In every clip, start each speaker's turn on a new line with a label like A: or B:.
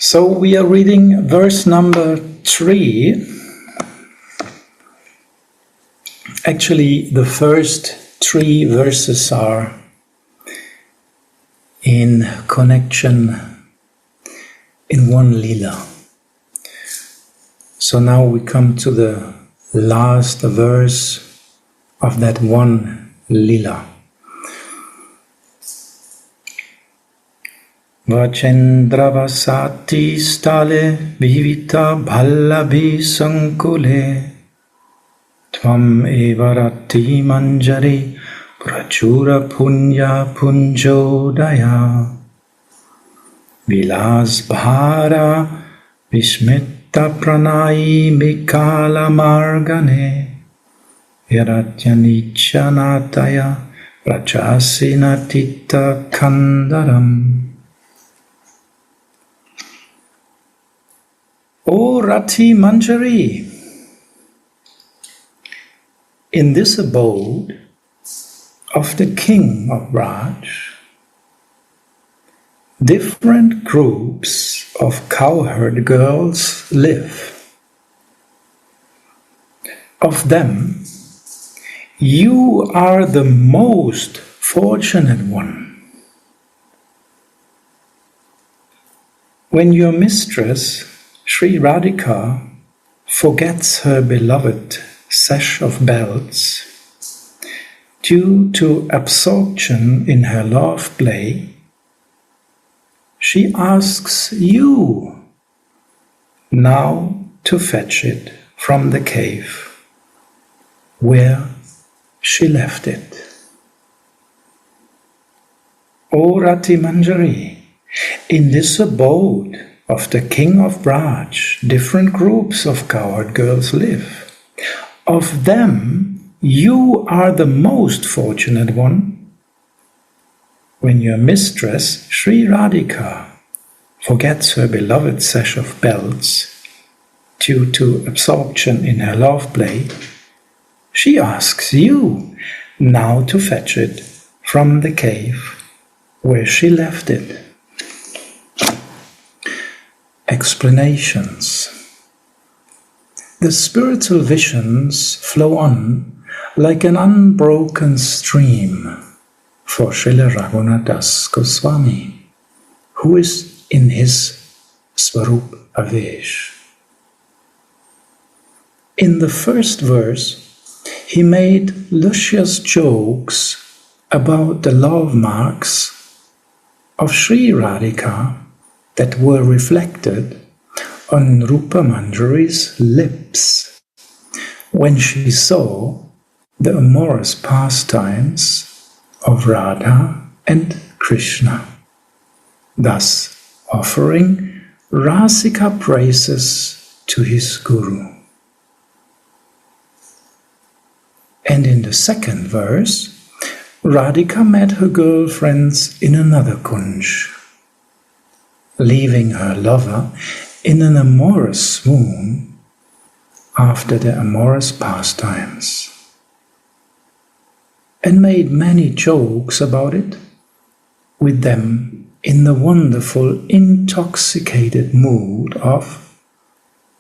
A: So we are reading verse number 3. Actually, the first 3 verses are in connection in one lila. So now we come to the last verse of that one lila. Vachendravasati stale vivita bhallavi sankule Tvam evarati manjari prachura punya punjodaya Vilas bhara vismitta pranayi mikala margane Yaratyanichyanataya prachasina titta kandaram. O Rati Manjari, in this abode of the king of Raj, different groups of cowherd girls live. Of them, you are the most fortunate one. When your mistress, Sri Radhika, forgets her beloved sash of belts due to absorption in her love play, she asks you now to fetch it from the cave where she left it. O Rati Manjari, in this abode of the king of Raj, different groups of cowherd girls live. Of them, you are the most fortunate one. When your mistress, Sri Radhika, forgets her beloved sash of belts due to absorption in her love play, she asks you now to fetch it from the cave where she left it. Explanations. The spiritual visions flow on like an unbroken stream for Srila Raghunathas Goswami, who is in his Swarup Avesh. In the first verse, he made luscious jokes about the love marks of Sri Radhika that were reflected on Rupa Manjari's lips when she saw the amorous pastimes of Radha and Krishna, thus offering Rasika praises to his Guru. And in the second verse, Radhika met her girlfriends in another kunj, leaving her lover in an amorous swoon after the amorous pastimes, and made many jokes about it, with them in the wonderful intoxicated mood of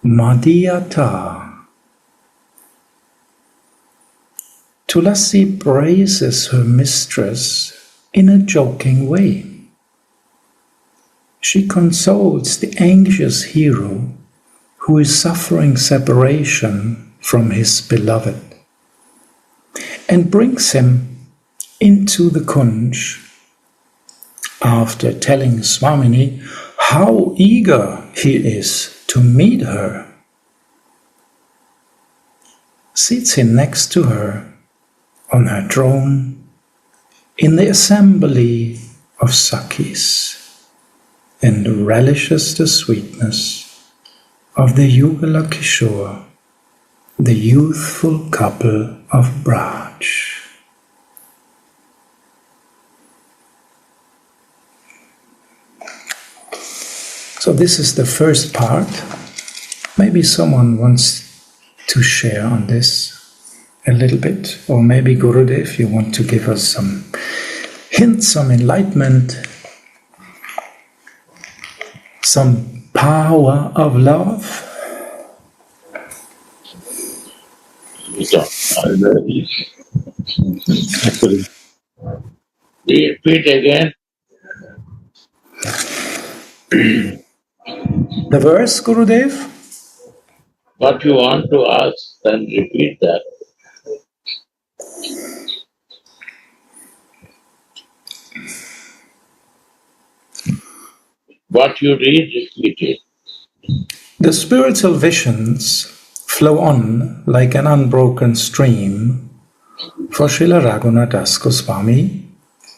A: Madhyata. Tulasi praises her mistress in a joking way. She consoles the anxious hero who is suffering separation from his beloved and brings him into the kunj after telling Swamini how eager he is to meet her. Seats him next to her on her throne in the assembly of Sakhis and relishes the sweetness of the Yugala Kishore, the youthful couple of Braj. So this is the first part. Maybe someone wants to share on this a little bit, or maybe Gurudev, you want to give us some hints, some enlightenment, some power of love.
B: Repeat again.
A: The verse, Gurudev?
B: What you want to ask, then repeat that. What you read, repeat it.
A: The spiritual visions flow on like an unbroken stream for Srila Raghunath Das Goswami,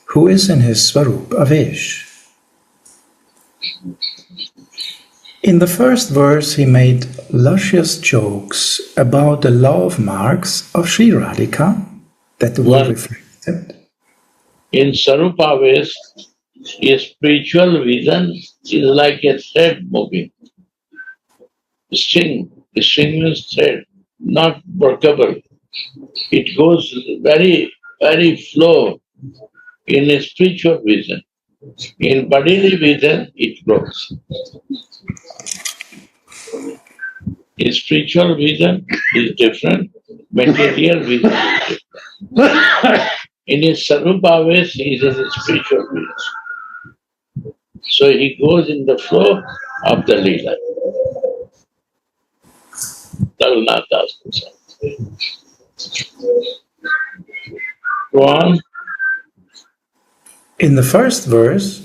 A: who is in his Swarup Avesh. In the first verse, he made luscious jokes about the love marks of Sri Radhika that were reflected.
B: In Sarupavesh, a spiritual vision is like a thread moving. The string is thread, not workable. It goes very, very flow in a spiritual vision. In bodily vision, it grows. In spiritual vision is different, material vision is different. In his Sarupavesh, he is in a spiritual vision. So he goes in the flow of the Leela. Raghunath Das Goswami. Go on.
A: In the first verse,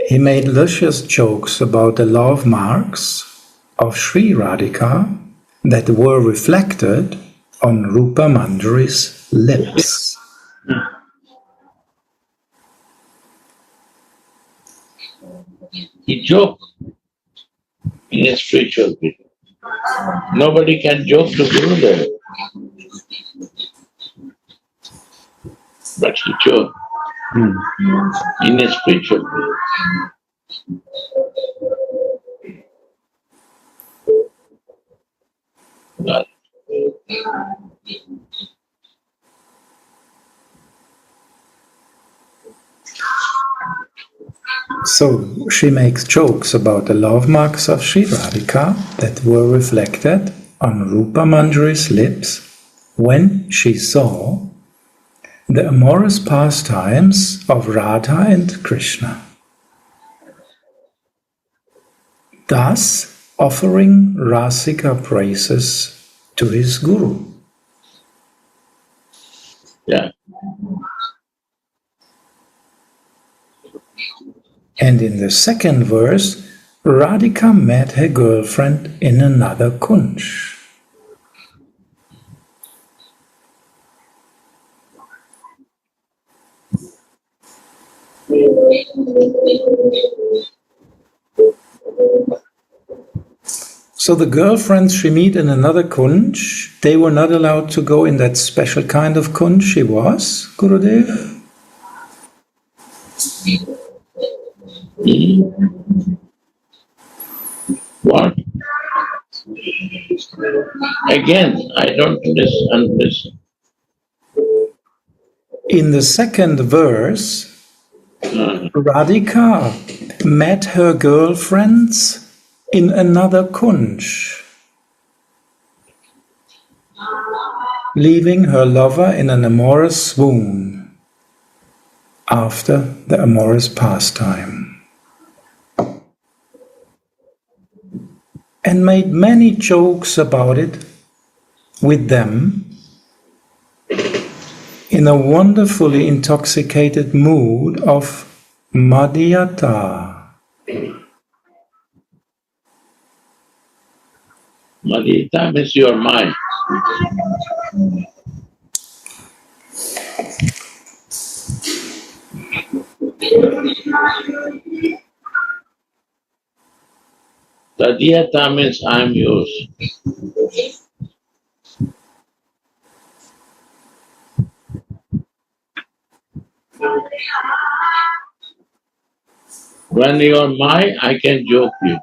A: he made luscious jokes about the love marks of Sri Radhika that were reflected on Rupa Manjari's lips.
B: He joked in a spiritual way. Nobody can joke to Gurudev. But he joked in a spiritual way. But
A: So she makes jokes about the love marks of Sri Radhika that were reflected on Rupa Manjari's lips when she saw the amorous pastimes of Radha and Krishna, thus offering Rasika praises to his Guru.
B: yeah.
A: And in the second verse, Radhika met her girlfriend in another kunj. So the girlfriends she met in another kunj, they were not allowed to go in that special kind of kunj she was, Gurudev?
B: What? Again, I don't understand.
A: In the second verse, Radhika met her girlfriends in another kunj, leaving her lover in an amorous swoon after the amorous pastime, and made many jokes about it with them in a wonderfully intoxicated mood of madhyata.
B: Madhita means your mind. Tadhyata means I am yours. When you are mine, I can joke you.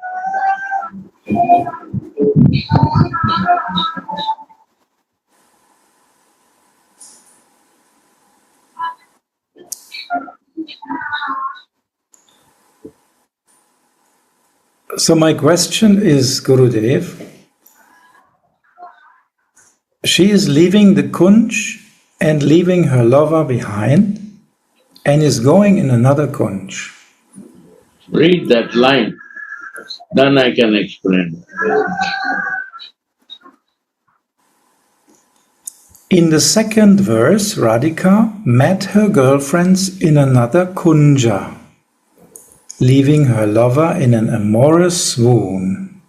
A: So my question is, Gurudev, she is leaving the Kunj and leaving her lover behind and is going in another Kunj.
B: Read that line, then I can explain.
A: In the second verse, Radhika met her girlfriends in another Kunja, leaving her lover in an amorous swoon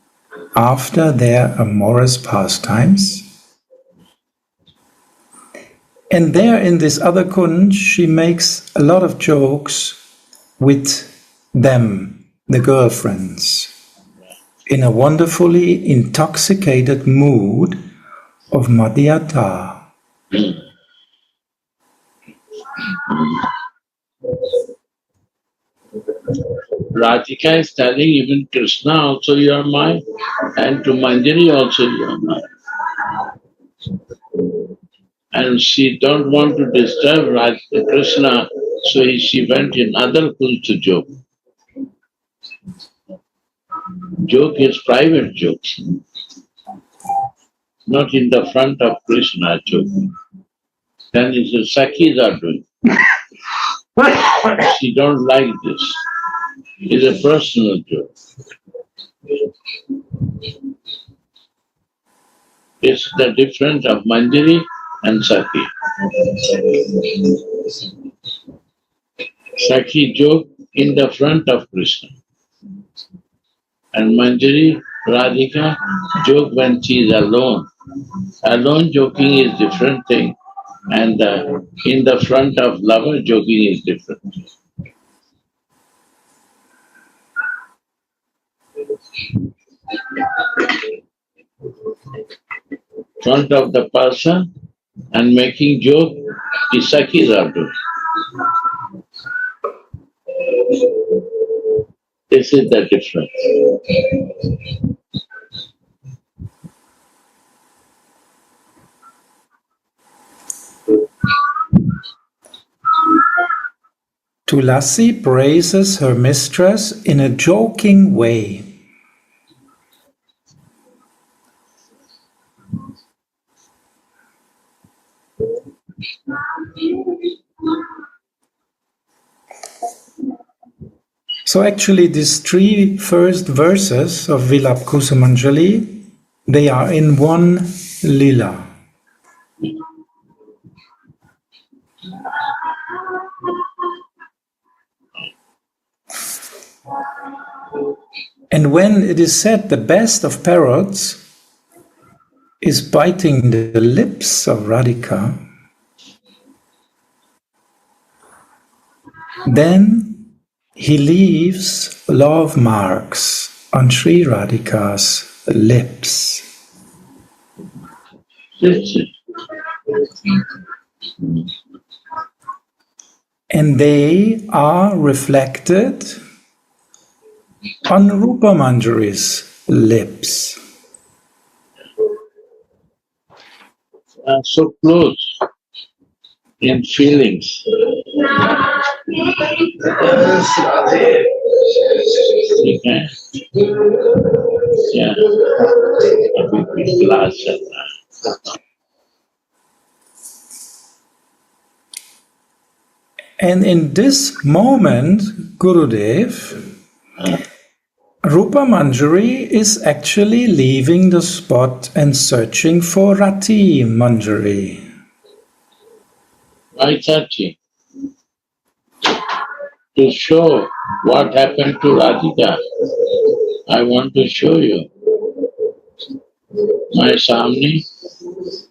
A: after their amorous pastimes. And there in this other Kunj, she makes a lot of jokes with them, the girlfriends, in a wonderfully intoxicated mood of Madhyata.
B: Radhika is telling even Krishna also you are mine, and to Manjari also you are mine. And she don't want to disturb Krishna, so she went in other kunj to joke. Joke is private jokes, not in the front of Krishna joking. Then it's the Sakhis are doing. She don't like this. It's a personal joke. It's the difference of Manjari and Sakhi. Sakhi joke in the front of Krishna. And Manjari, Radhika joke when she is alone. Alone joking is different thing. And in the front of lover joking is different. Front of the person and making joke is Sakhis are doing. This is the difference.
A: Tulasi praises her mistress in a joking way. So actually these three first verses of Vilapa Kusumanjali, they are in one lila. And when it is said the best of parrots is biting the lips of Radhika, then he leaves love marks on Sri Radhika's lips. And they are reflected on Rupa Manjari's lips.
B: So close in feelings. Okay. Yeah.
A: And in this moment, Gurudev, Rupa Manjari is actually leaving the spot and searching for Rati Manjari.
B: Why Chachi? To show what happened to Radhika. I want to show you. My Samni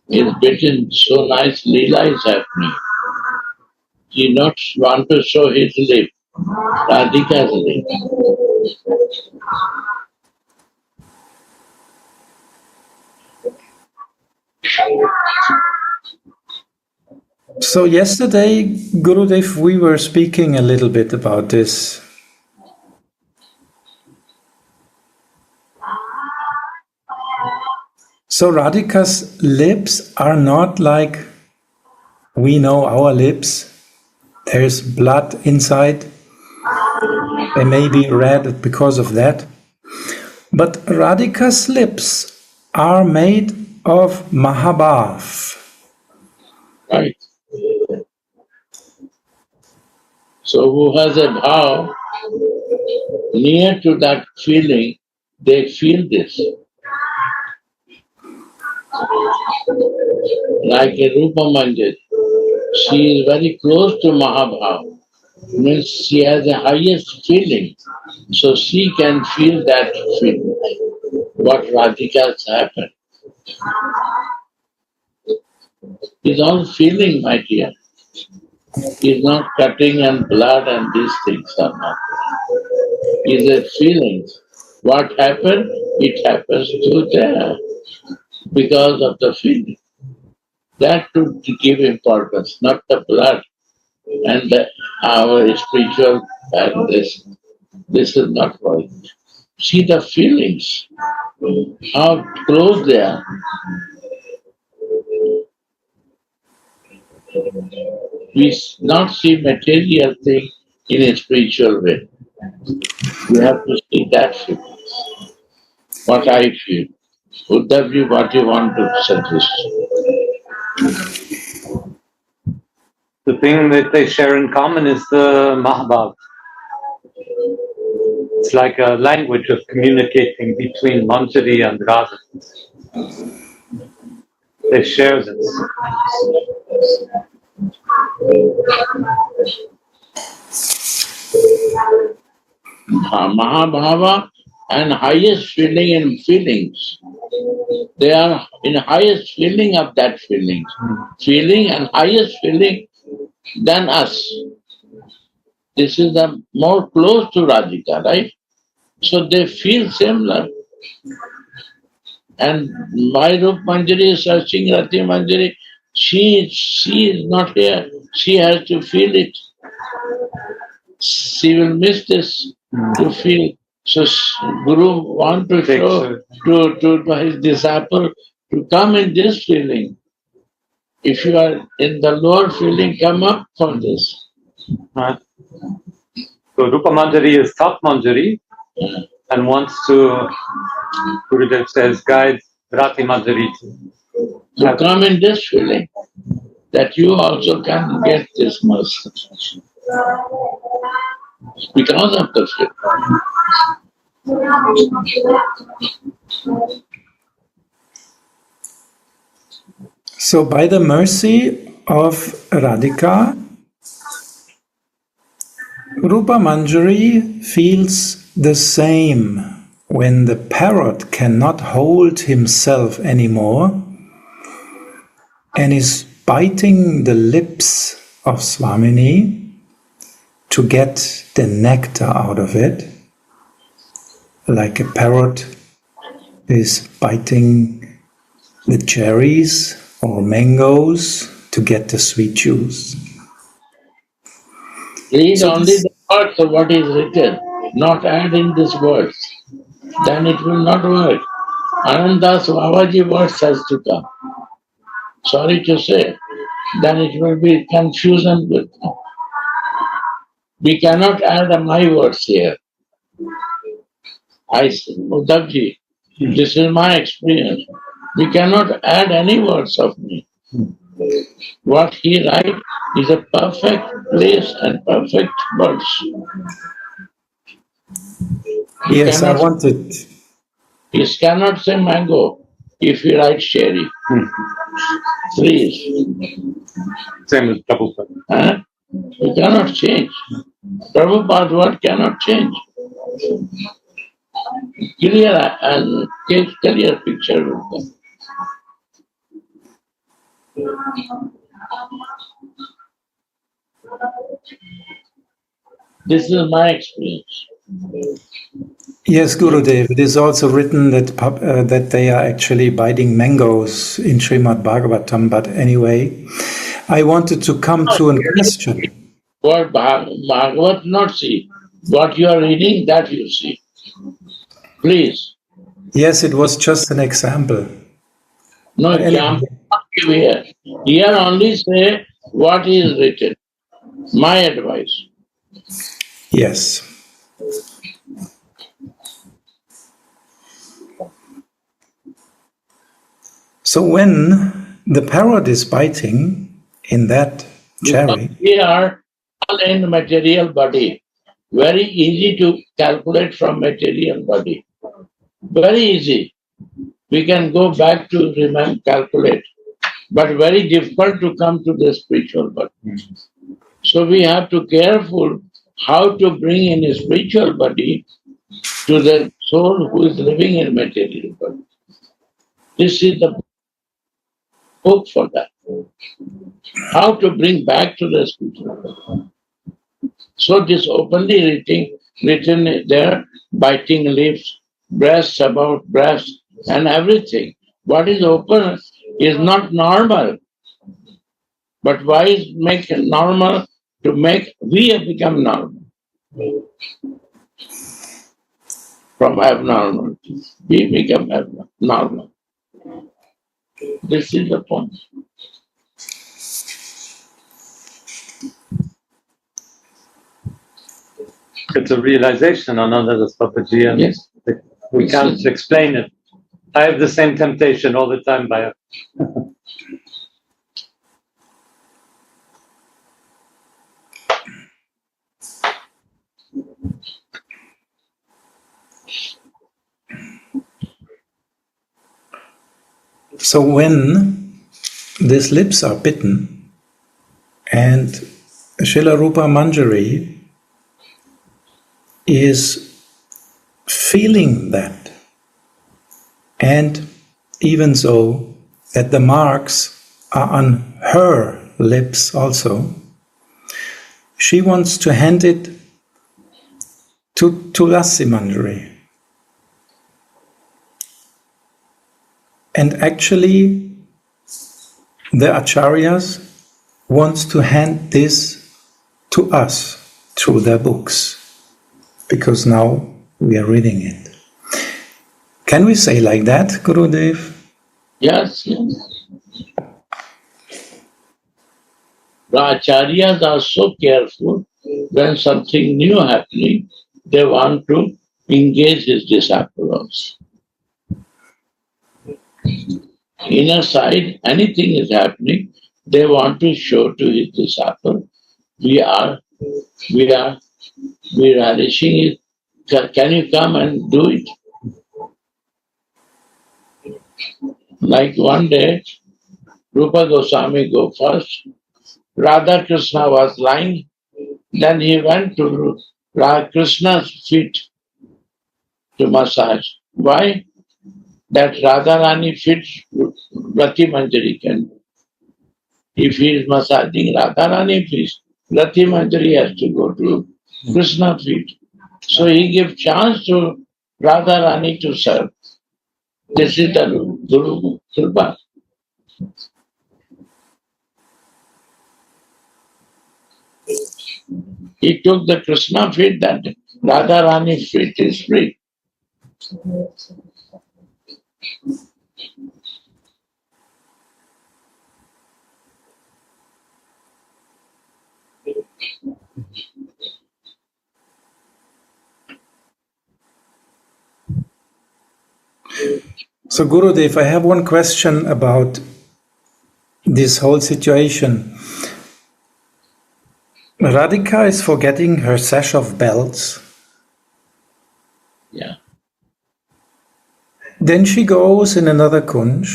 B: is bitten, so nice Leela is happening. He not want to show his lip, Radhika's lip.
A: So yesterday, Gurudev, we were speaking a little bit about this. So Radhika's lips are not like we know our lips. There's blood inside. They may be red because of that. But Radhika's lips are made of Mahabhav.
B: Right. So who has a bhav near to that feeling, they feel this. Like a Rupa Manjari, she is very close to Mahabhav. Means she has the highest feeling. So she can feel that feeling. What Radhika's happened. It's all feeling, my dear. It's not cutting and blood and these things are not. It's a feeling. What happened? It happens to them because of the feeling. That to give importance, not the blood and our spiritual and this. This is not right. See the feelings, how close they are. We not see material thing in a spiritual way. We have to see that feelings. What I feel. Uddhavji, what you want to suggest?
C: The thing that they share in common is the Mahabhav. It's like a language of communicating between Manjari and Radha. They share this.
B: Mahabhava and highest feeling and feelings. They are in highest feeling of that feeling. Feeling and highest feeling than us. This is the more close to Radhika, right? So they feel similar. And my Rup Manjari is searching Rati Manjari. She is not here. She has to feel it. She will miss this to feel. So Guru want to show to his disciple to come in this feeling. If you are in the lower feeling, come up for this.
C: So Rupa Manjari is top Manjari and wants to, Gurudev says, guide Rati Manjari
B: to come in this feeling that you also can get this mercy. Because of the feeling.
A: So by the mercy of Radhika, Rupa Manjari feels the same when the parrot cannot hold himself anymore and is biting the lips of Swamini to get the nectar out of it, like a parrot is biting the cherries or mangoes to get the sweet juice.
B: Read only the words of what is written, not add in these words. Then it will not work. Anandas Babaji words has to come. Sorry to say, then it will be confusion with me. We cannot add my words here. I say, Uddhavji, this is my experience. We cannot add any words of me. What he writes is a perfect place and perfect words.
A: Yes, I wanted.
B: You cannot say mango if he writes cherry. Please.
C: Same as Prabhupada.
B: You cannot change. Prabhupada's word cannot change. Clear and clear picture will come. This is my experience.
A: Yes, Gurudev, it is also written that they are actually biting mangoes in Srimad Bhagavatam, but anyway, I wanted to come to a question.
B: What Bhagavat not see. What you are reading, that you see. Please.
A: Yes, it was just an example.
B: No example here. Here only say what is written. My advice.
A: Yes. So when the parrot is biting in that cherry,
B: we are all in material body. Very easy to calculate from material body. Very easy. We can go back to remember, calculate, but very difficult to come to the spiritual body. So we have to careful how to bring in a spiritual body to the soul who is living in material body. This is the book for that. How to bring back to the spiritual body. So this openly written there, biting lips, breasts about breasts, and everything. What is open is not normal. But why is make it normal? To make we have become normal. From abnormal, we become normal. This is the point.
C: It's a realization, Anandadas Papaji, and
B: Yes.
C: we can't explain it. I have the same temptation all the time by
A: so when these lips are bitten and Srila Rupa Manjari is feeling that, and even so that the marks are on her lips also, she wants to hand it to Rasi Manjari. And actually, the Acharyas wants to hand this to us through their books, because now we are reading it. Can we say like that, Gurudev?
B: Yes, yes. The acharyas are so careful when something new happening, they want to engage his disciples. Inner side, anything is happening, they want to show to his disciple, we are relishing it. Can you come and do it? Like one day, Rupa Goswami go first. Radha Krishna was lying. Then he went to Radha Krishna's feet to massage. Why? That Radharani feet Rati Manjari can do. If he is massaging Radharani feet, Rati Manjari has to go to Krishna feet. So he gives chance to Radharani to serve. This is the Guru Kripa. He took the Krishna feet, that Radharani feet is free.
A: So Gurudev, I have one question about this whole situation. Radhika is forgetting her sash of bells.
B: Yeah.
A: Then she goes in another kunj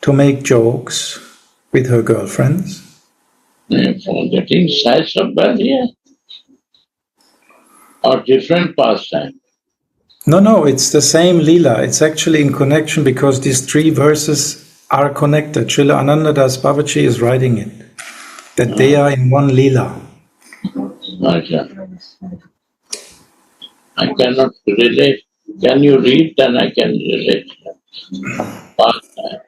A: to make jokes with her girlfriends.
B: Forgetting size of bell here? Or different pastime?
A: No, it's the same lila. It's actually in connection because these three verses are connected. Srila Anandadas Babaji is writing it, that they are in one lila.
B: Okay. I cannot relate. Can you read? Then I can relate. Pastime.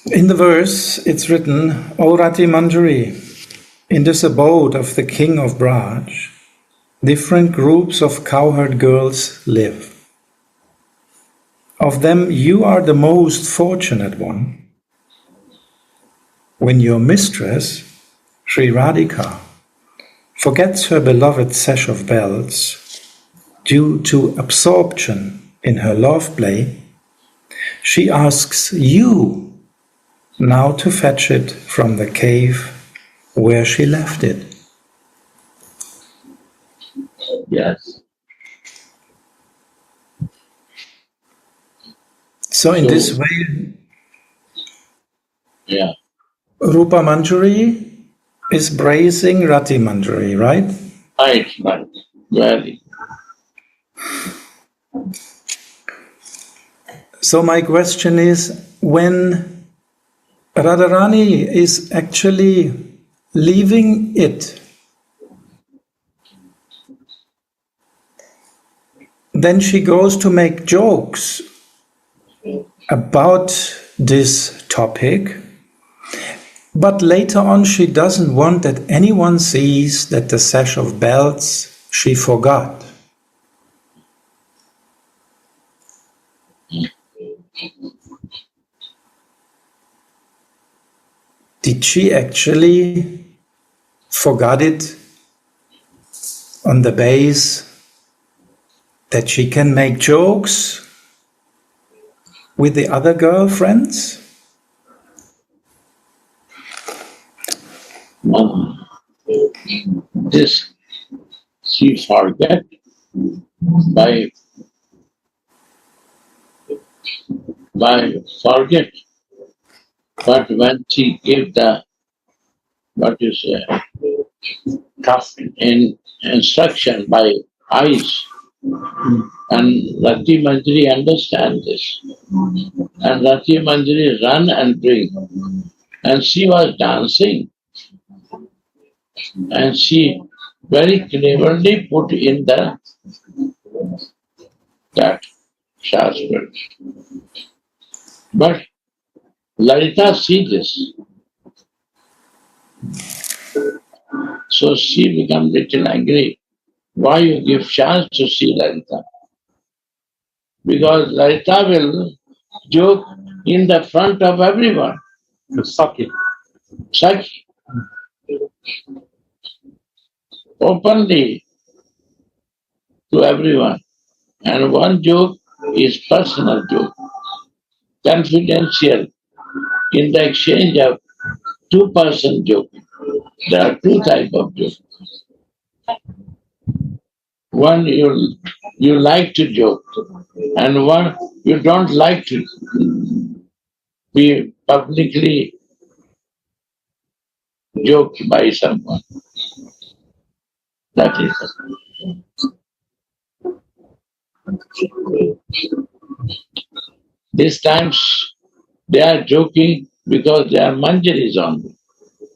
A: In the verse, it's written, O Rati Manjari, in this abode of the king of Braj, different groups of cowherd girls live. Of them, you are the most fortunate one. when your mistress, Sri Radhika, forgets her beloved sash of bells due to absorption in her love play, she asks you now to fetch it from the cave where she left it.
B: Yes.
A: So in this way,
B: yeah,
A: Rupa Manjari is praising Rati Manjari, right?
B: right, very.
A: So my question is, when Radharani is actually leaving it, then she goes to make jokes about this topic, but later on she doesn't want that anyone sees that the sash of bells she forgot. Did she actually forgot it on the base that she can make jokes with the other girlfriends?
B: This she forget by forget, but when she gave the what you say in instruction by eyes, and Rati Manjari understand this, and Rati Manjari run and bring, and she was dancing, and she very cleverly put in that shastra. But Lalita see this, so she become little angry. Why you give chance to see Lalita? Because Lalita will joke in the front of everyone.
C: Saki.
B: Saki. Openly to everyone. And one joke is personal joke, confidential, in the exchange of two-person joke. There are two types of joke. One you like to joke, and one you don't like to be publicly joked by someone. That is. These times they are joking because they are manjaris only,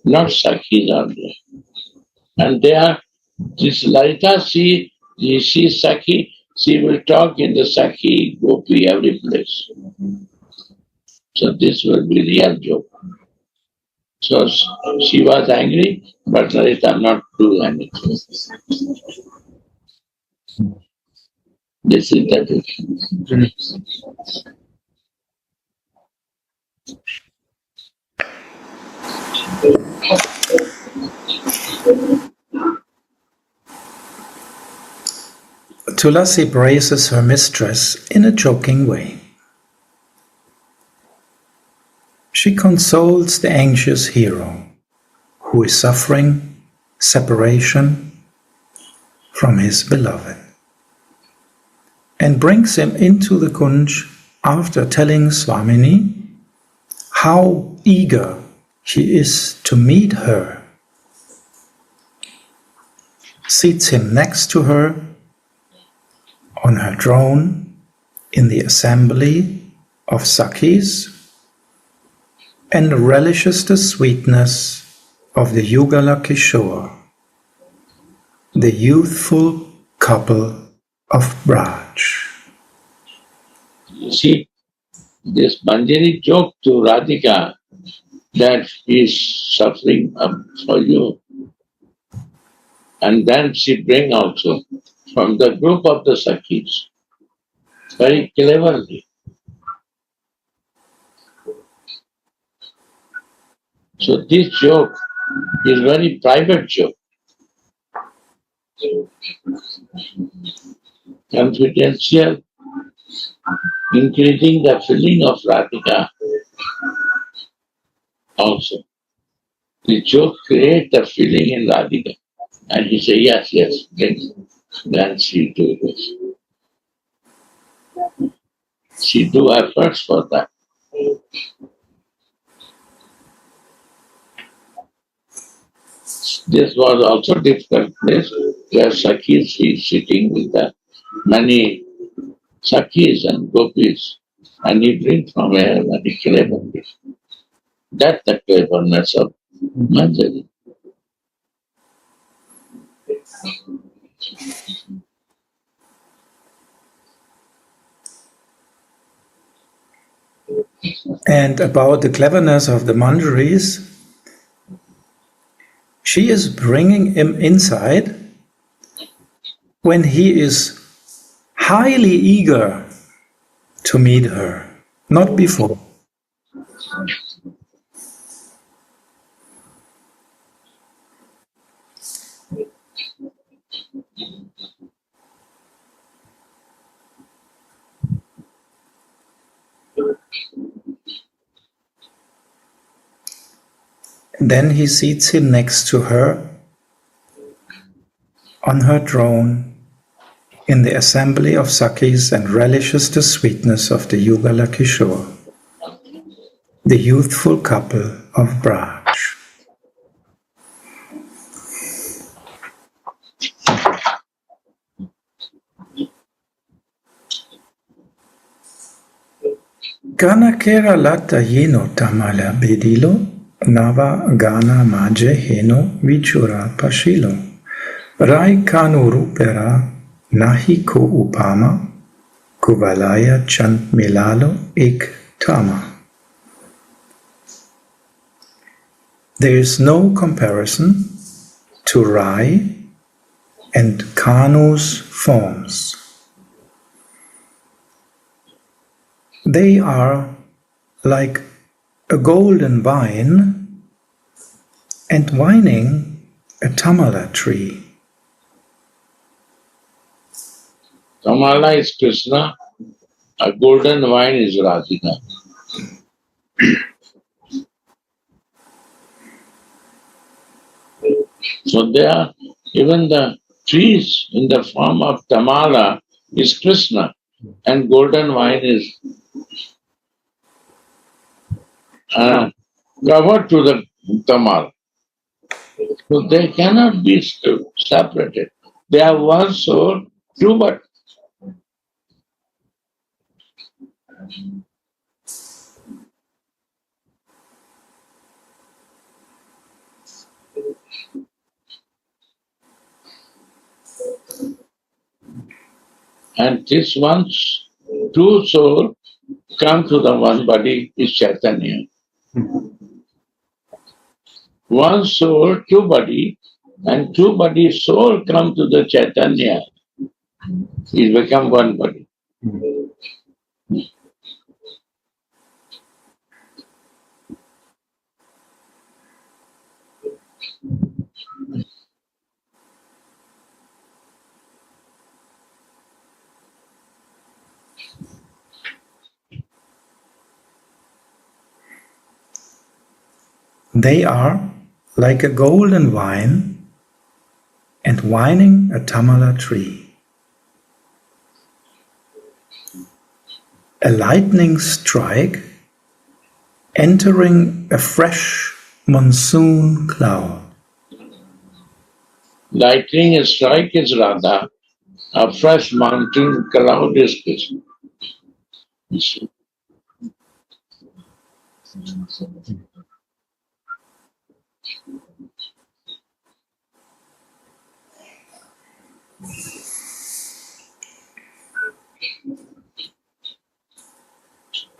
B: not sakis only. And they are, this Lalita, she Saki, she will talk in the Saki, Gopi, every place. So this will be real joke. So she was angry, but Lalita not do anything. This is the difference.
A: Tulasi praises her mistress in a joking way. She consoles the anxious hero who is suffering separation from his beloved and brings him into the Kunj after telling Swamini how eager he is to meet her, seats him next to her on her throne in the assembly of Sakis, and relishes the sweetness of the Yugala Kishore, the youthful couple of Braj.
B: You see, this Manjari joke to Radhika that he is suffering for you. And then she bring also from the group of the Sakis, very cleverly. So this joke is very private joke. Confidential, increasing the feeling of Radhika also. The joke creates the feeling in Radhika. And he said, yes, yes, then she do this. She do efforts for that. This was also difficult place where Sakhis is sitting with the many Sakhis and Gopis, and he brings from a very clever dish. That's the cleverness of Manjari.
A: And about the cleverness of the Manjaris, she is bringing him inside when he is highly eager to meet her, not before. Then he seats him next to her on her throne in the assembly of Sakhis and relishes the sweetness of the Yugala Kishore, the youthful couple of Braj. Ganakera lata yeno tamala bedilo, nava gana maje heno vichura pashilo. Rai kanu rupera nahi ko upama, kuvalaya chant milalo ek tama. There is no comparison to Rai and Kanu's forms. They are like a golden vine and vining a tamala tree.
B: Tamala is Krishna, a golden vine is Radhika. So there, even the trees in the form of Tamala is Krishna, and golden vine is covered to the Tamala. So they cannot be separated. They have one soul, two but. And this one's two souls come to the one body is Chaitanya. One soul, two body, and two body soul come to the Chaitanya. It become one body.
A: They are like a golden vine and vining a tamala tree. A lightning strike entering a fresh monsoon cloud.
B: Lightning strike is Radha, a fresh mountain cloud is Krishna.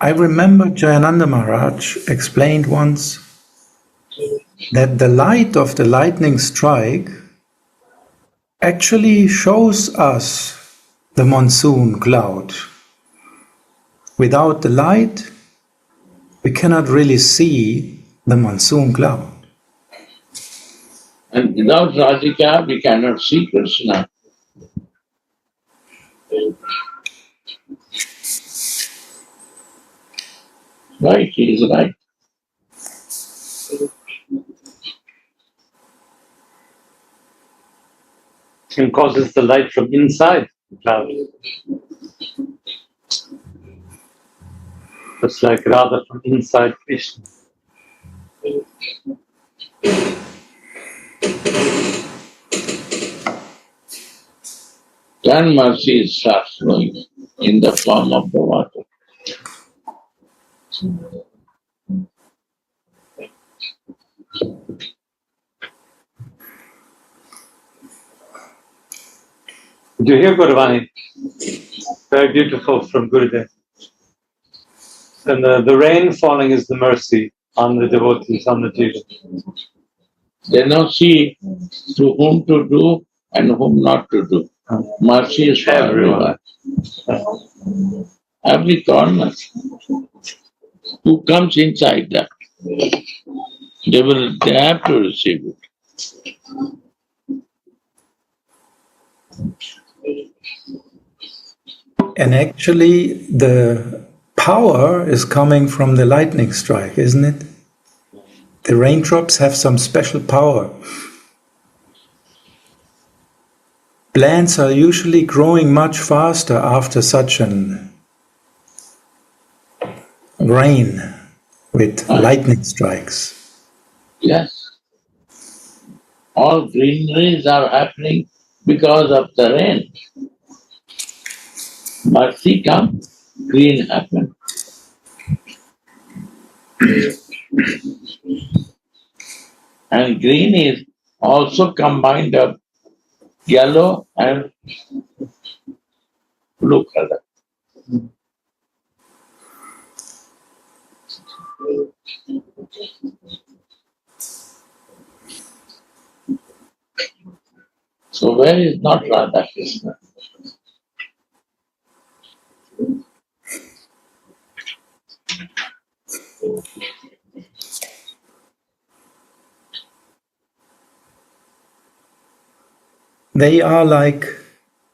A: I remember Jayananda Maharaj explained once that the light of the lightning strike actually shows us the monsoon cloud. Without the light, we cannot really see the monsoon cloud.
B: And without Radhika, we cannot see Krishna. Right, he is right.
C: And causes the light from inside the cloud. Just like Radha from inside Krishna.
B: Then mercy starts flowing in the form of the water.
C: Did you hear Guruvani? Very beautiful from Gurudev. And the rain falling is the mercy on the devotees, on the jiva.
B: They now see to whom to do and whom not to do. Mercy is for everyone. Every corner. Who comes inside that, they have to receive it.
A: And actually, the power is coming from the lightning strike, isn't it? The raindrops have some special power. Plants are usually growing much faster after such an rain with lightning strikes.
B: Yes. All greeneries are happening because of the rain. Mercy comes, green happens. And green is also combined of yellow and blue color. So where is not Radha Krishna?
A: They are like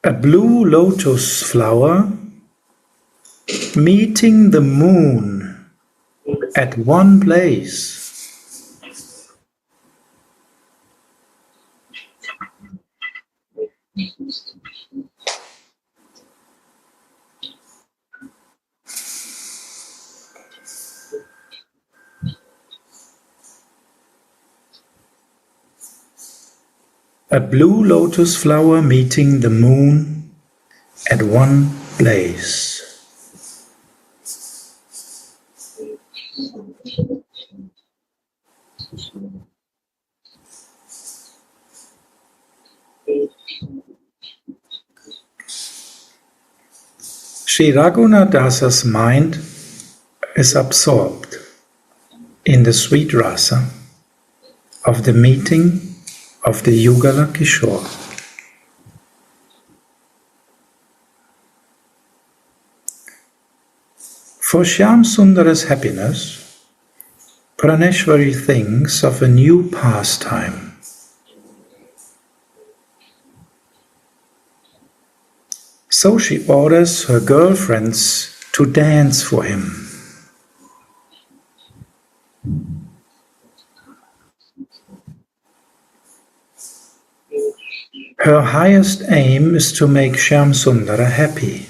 A: a blue lotus flower meeting the moon at one place. A blue lotus flower meeting the moon at one place. Sri Raghunathdasa's mind is absorbed in the sweet rasa of the meeting of the Yugala Kishore. For Shyam Sundara's happiness, Praneshwari thinks of a new pastime. So she orders her girlfriends to dance for him. Her highest aim is to make Shyam Sundara happy.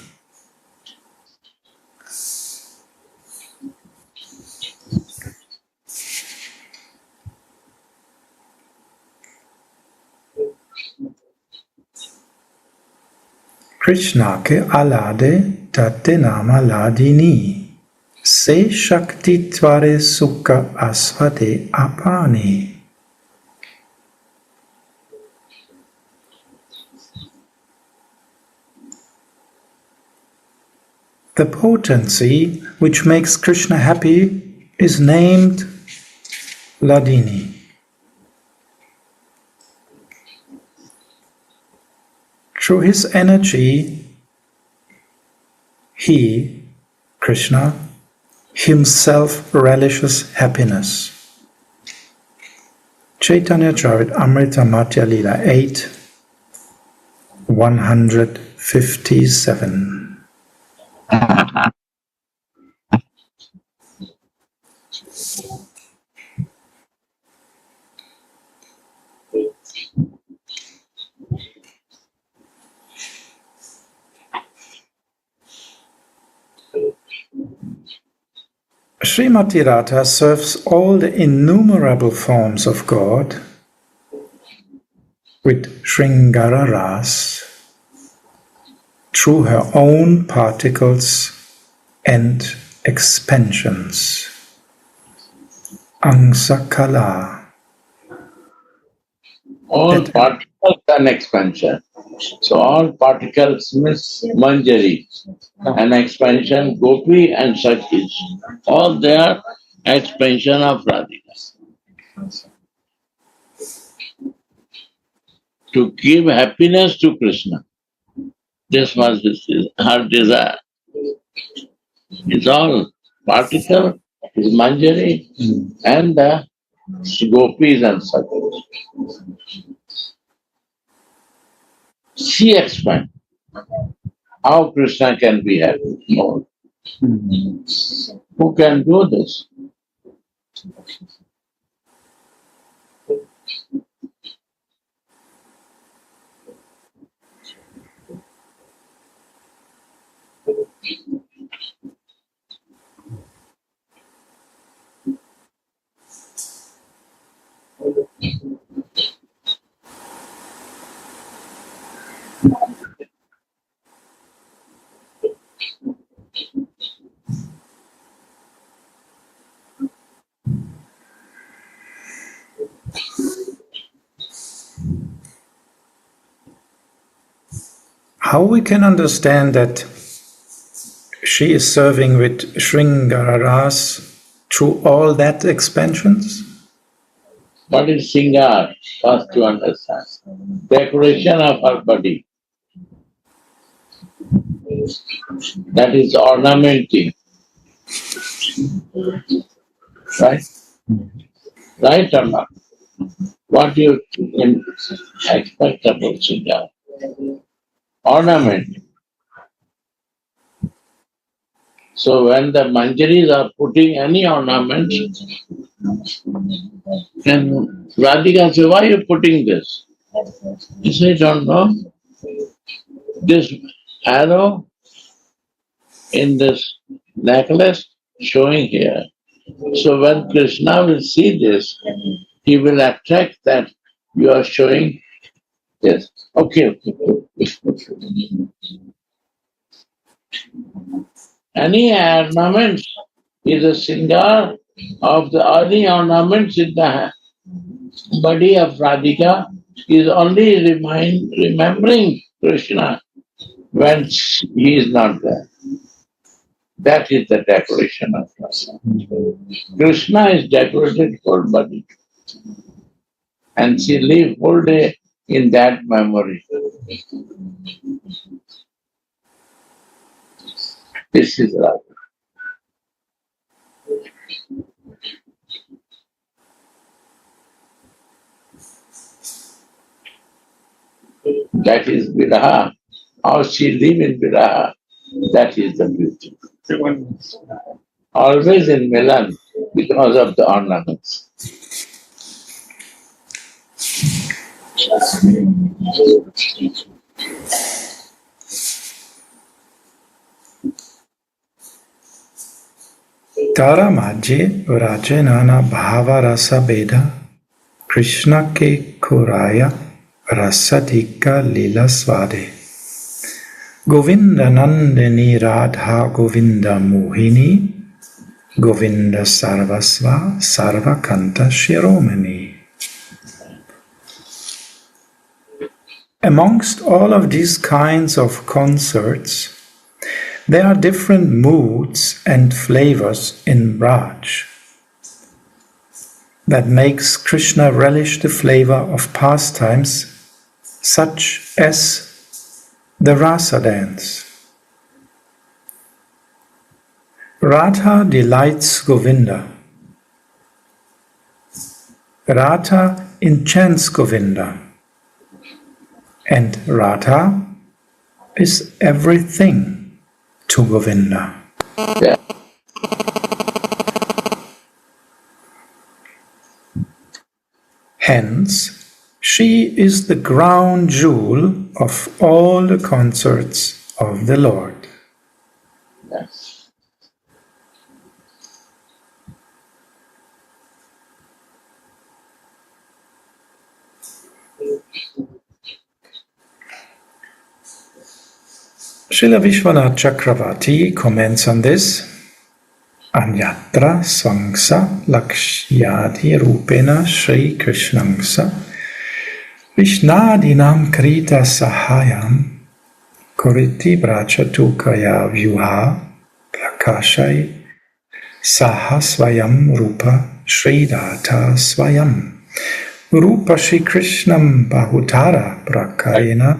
A: Krishna ke alade tate nama ladini, se shakti tvare sukha asvade apani. The potency which makes Krishna happy is named Ladini. Through his energy, he, Krishna, himself relishes happiness. Chaitanya Charitamrita Madhya Lila 8, 157. Srimati Radha serves all the innumerable forms of God with Sringara Ras through her own particles and expansions. Angsakala.
B: All particles and expansion. So all particles means Manjari, and expansion Gopi and Sakis. All they are expansion of Radhika. To give happiness to Krishna. This was her desire. It's all particle, is Manjari, and the Gopis and Sakis. She expands. How Krishna can be happy? No. Who can do this?
A: How we can understand that she is serving with Sringara Ras through all that expansions?
B: What is Singar? First to understand. Decoration of her body. That is ornamenting. Right? Right or not? What do you expect about Singar? Ornament. So when the Manjaris are putting any ornament, then Radhika says, why are you putting this? He said, I don't know. This arrow in this necklace showing here. So when Krishna will see this, he will attract that you are showing this. Okay. Any ornament is a singar of the early ornaments in the body of Radhika is only remembering Krishna when he is not there. That is the decoration of Krishna. Krishna is decorated whole body. And she lives whole day in that memory. This is Radha. That is Viraha. How she lives in Viraha, that is the beauty. Always in Milan because of the ornaments.
A: Tara Majje Raje Nana Bhava Rasa Beda Krishna ke Kuraya Rasadika Lila Swade Govinda Nandini Radha Govinda Mohini Govinda Sarvasva Sarvakanta Shiromani. Amongst all of these kinds of concerts, there are different moods and flavors in Braj that makes Krishna relish the flavor of pastimes such as the rasa dance. Radha delights Govinda. Radha enchants Govinda, and Radha is everything to Govinda.
B: Yeah.
A: Hence, she is the crown jewel of all the concerts of the Lord.
B: Yes.
A: Srila Vishwanath Chakravarti comments on this. Anyatra svangsa lakshyadi rupena Shri Krishnangsa Vishnadinam krita sahayam Kuriti brachatu kaya vyuha prakashai saha swayam rupa Sridhata swayam Rupa Shri Krishnam bahutara prakayena.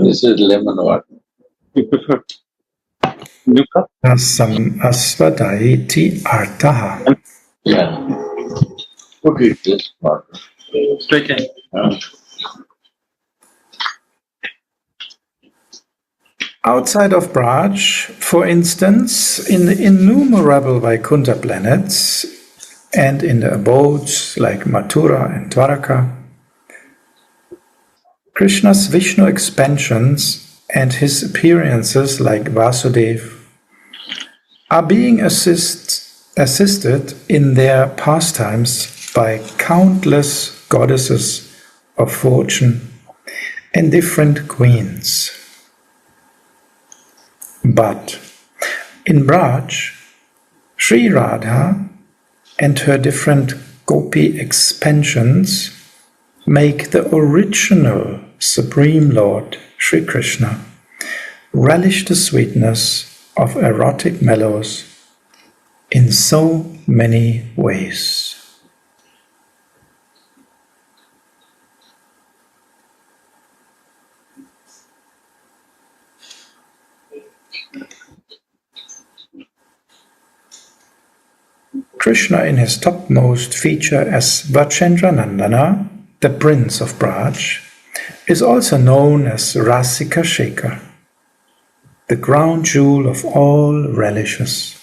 B: This is lemon water.
C: You prefer new cup?
A: Asam asvadaiti artaha.
B: Yeah. Put it this water.
C: Straight in.
A: Outside of Braj, for instance, in the innumerable Vaikuntha planets and in the abodes like Mathura and Dwaraka, Krishna's Vishnu expansions and his appearances like Vasudev are being assisted in their pastimes by countless goddesses of fortune and different queens. But in Braj, Sri Radha and her different gopi expansions make the original Supreme Lord Sri Krishna relish the sweetness of erotic mellows in so many ways. Krishna in his topmost feature as Vachendranandana, the Prince of Braj, is also known as Rasika Shekhar, the crown jewel of all relishes,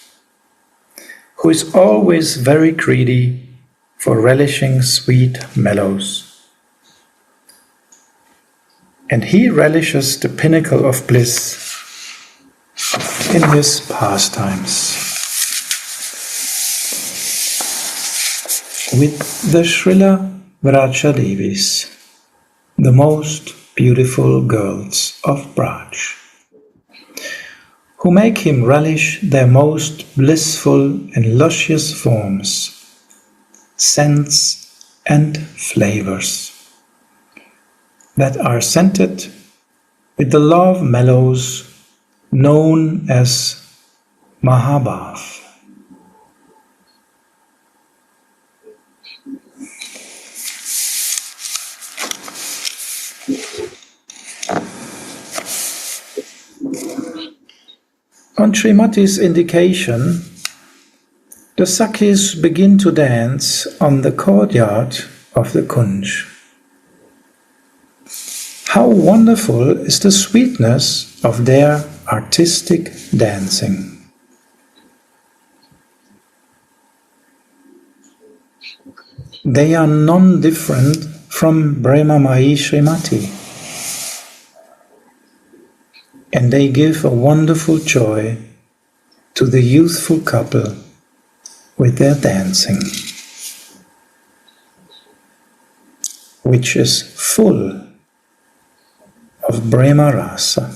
A: who is always very greedy for relishing sweet mellows. And he relishes the pinnacle of bliss in his pastimes with the Srila Vrajadevis, the most beautiful girls of Braj, who make him relish their most blissful and luscious forms, scents and flavors that are scented with the love mellows known as Mahabhav. On Srimati's indication, the Sakhis begin to dance on the courtyard of the Kunj. How wonderful is the sweetness of their artistic dancing! They are none different from Brahmamayi Srimati, and they give a wonderful joy to the youthful couple with their dancing, which is full of Brahma Rasa.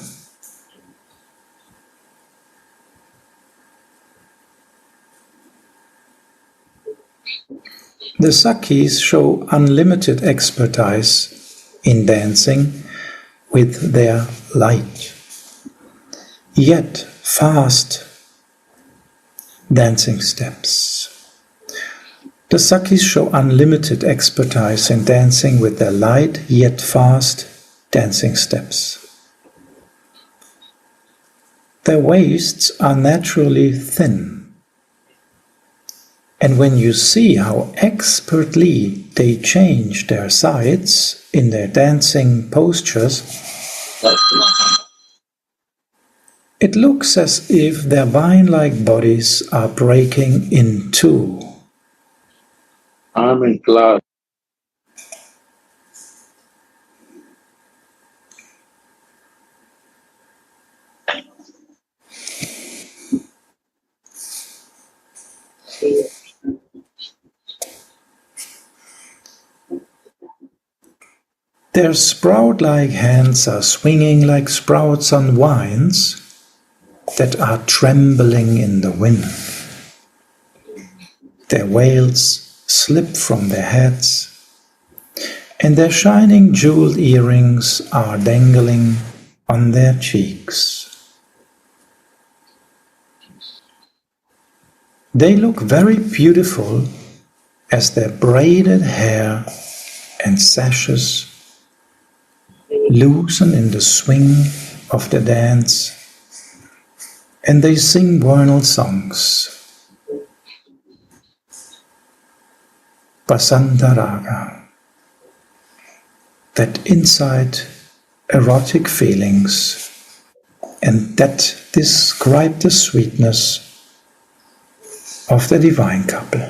A: The Sakhis show unlimited expertise in dancing with their light, yet fast dancing steps. The Sakhis show unlimited expertise in dancing with their light, yet fast dancing steps. Their waists are naturally thin, And when you see how expertly they change their sides in their dancing postures, it looks as if their vine-like bodies are breaking in two.
B: I'm in class.
A: Their sprout-like hands are swinging like sprouts on vines that are trembling in the wind. Their veils slip from their heads, and their shining jeweled earrings are dangling on their cheeks. They look very beautiful as their braided hair and sashes loosen in the swing of the dance, and they sing vernal songs. Basanta Raga, that incite erotic feelings and that describe the sweetness of the divine couple.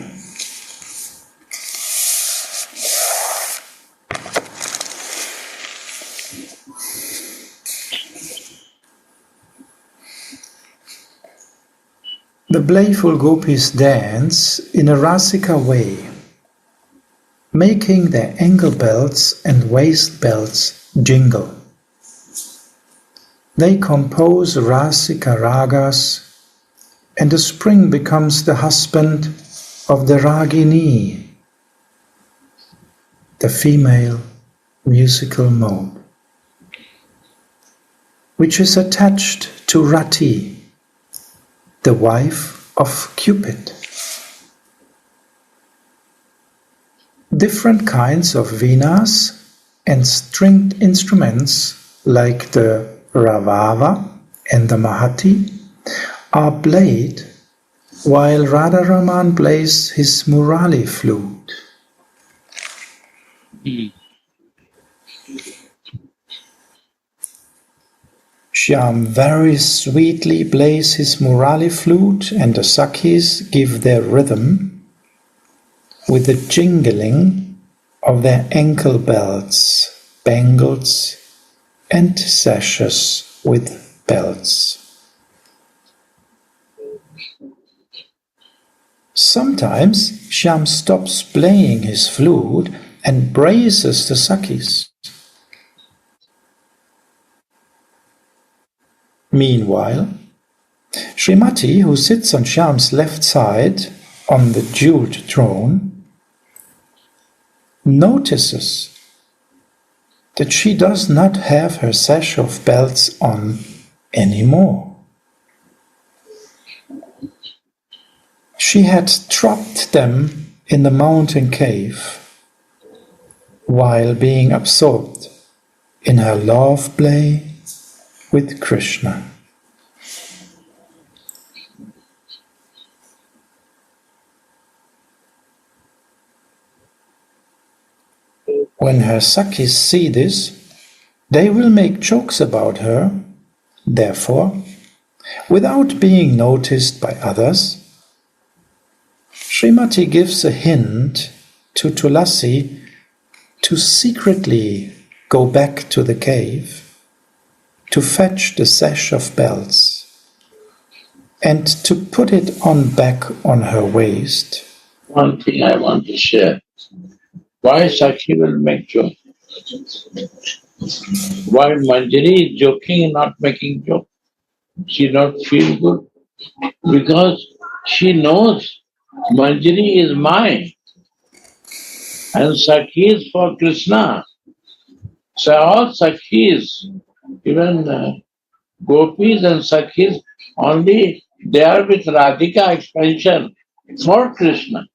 A: The playful gopis dance in a rasika way, making their ankle belts and waist belts jingle. They compose rasika ragas, and the spring becomes the husband of the ragini, the female musical mode, which is attached to Rati, the wife of Cupid. Different kinds of venas and stringed instruments like the ravava and the mahati are played while Radharaman plays his murali flute. Shyam very sweetly plays his murali flute, and the Sakhis give their rhythm with the jingling of their ankle belts, bangles, and sashes with belts. Sometimes Shyam stops playing his flute and praises the Sakhis. Meanwhile, Srimati, who sits on Shyam's left side on the jeweled throne, notices that she does not have her sash of belts on anymore. She had dropped them in the mountain cave while being absorbed in her love play with Krishna. When her Sakhis see this, they will make jokes about her. Therefore, without being noticed by others, Srimati gives a hint to Tulasi to secretly go back to the cave to fetch the sash of belts and to put it on back on her waist.
B: One thing I want to share. Why Sakhi will make joke? Why Manjari is joking and not making joke? She not feel good? Because she knows Manjari is mine and Sakhi is for Krishna. So all Sakhis, even Gopis and Sakhis, only they are with Radhika expansion for Krishna.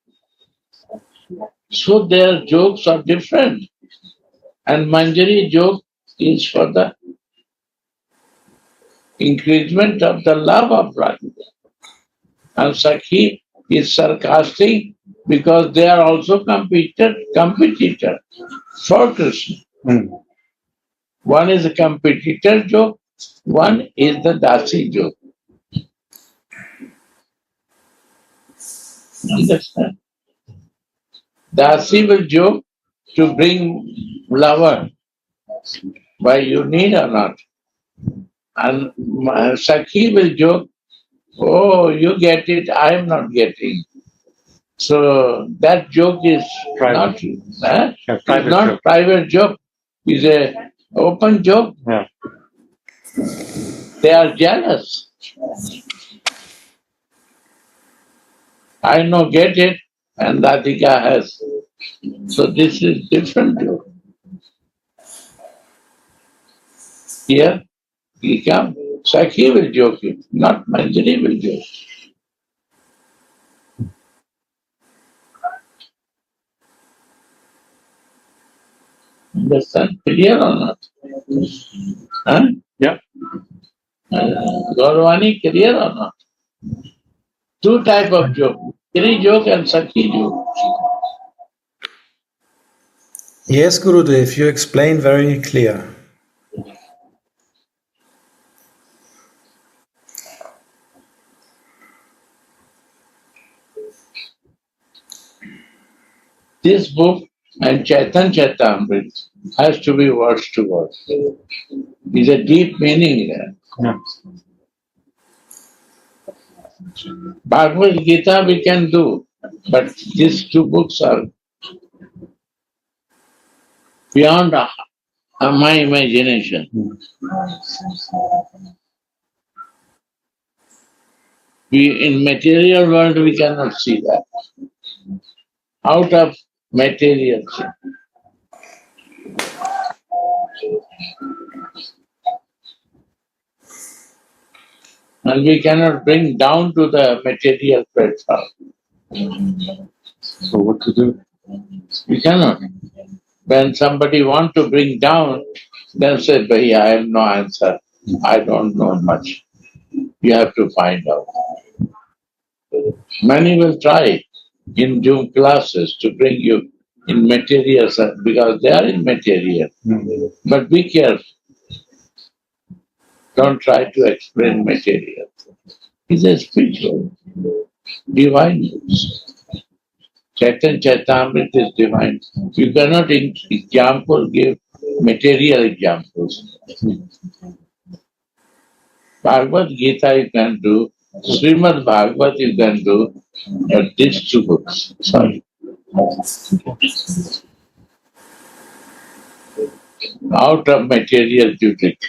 B: So their jokes are different. And Manjari joke is for the increasement of the love of Radhika. And Sakhi is sarcastic because they are also competitor for Krishna. One is a competitor joke, one is the Dasi joke. Understand? Dasi will joke to bring lover, why you need or not. And Sakhi will joke, oh, you get it, I am not getting. So that joke is
C: Private.
B: not private joke. It's a open joke.
C: Yeah.
B: They are jealous. I know get it, and Radhika has. So this is different joke. Here, he come, Sakhi will joke it, not Manjari will joke. Understand? Clear or not? Huh?
C: Yeah.
B: Gauravani, clear or not? Two type of joke. Kiri joke and Sakhi joke.
A: Yes, Gurudev, you explain very clear.
B: This book and Chaitan Chaitamrit has to be words to word. There's a deep meaning there.
C: Yeah.
B: Bhagavad Gita we can do, but these two books are beyond my imagination. In material world we cannot see that. Out of material. And we cannot bring down to the material platform.
C: So what to do?
B: We cannot. When somebody want to bring down, then say, "Bhai, I have no answer. I don't know much. You have to find out." Many will try in Zoom classes to bring you in material because they are in material. But be careful. Don't try to explain material. It's a spiritual, divine news. Chaitan Chaitamrit is divine. You cannot give material examples. Bhagavad Gita you can do, Srimad Bhagavat you can do, but these two books, sorry. Out of material you take.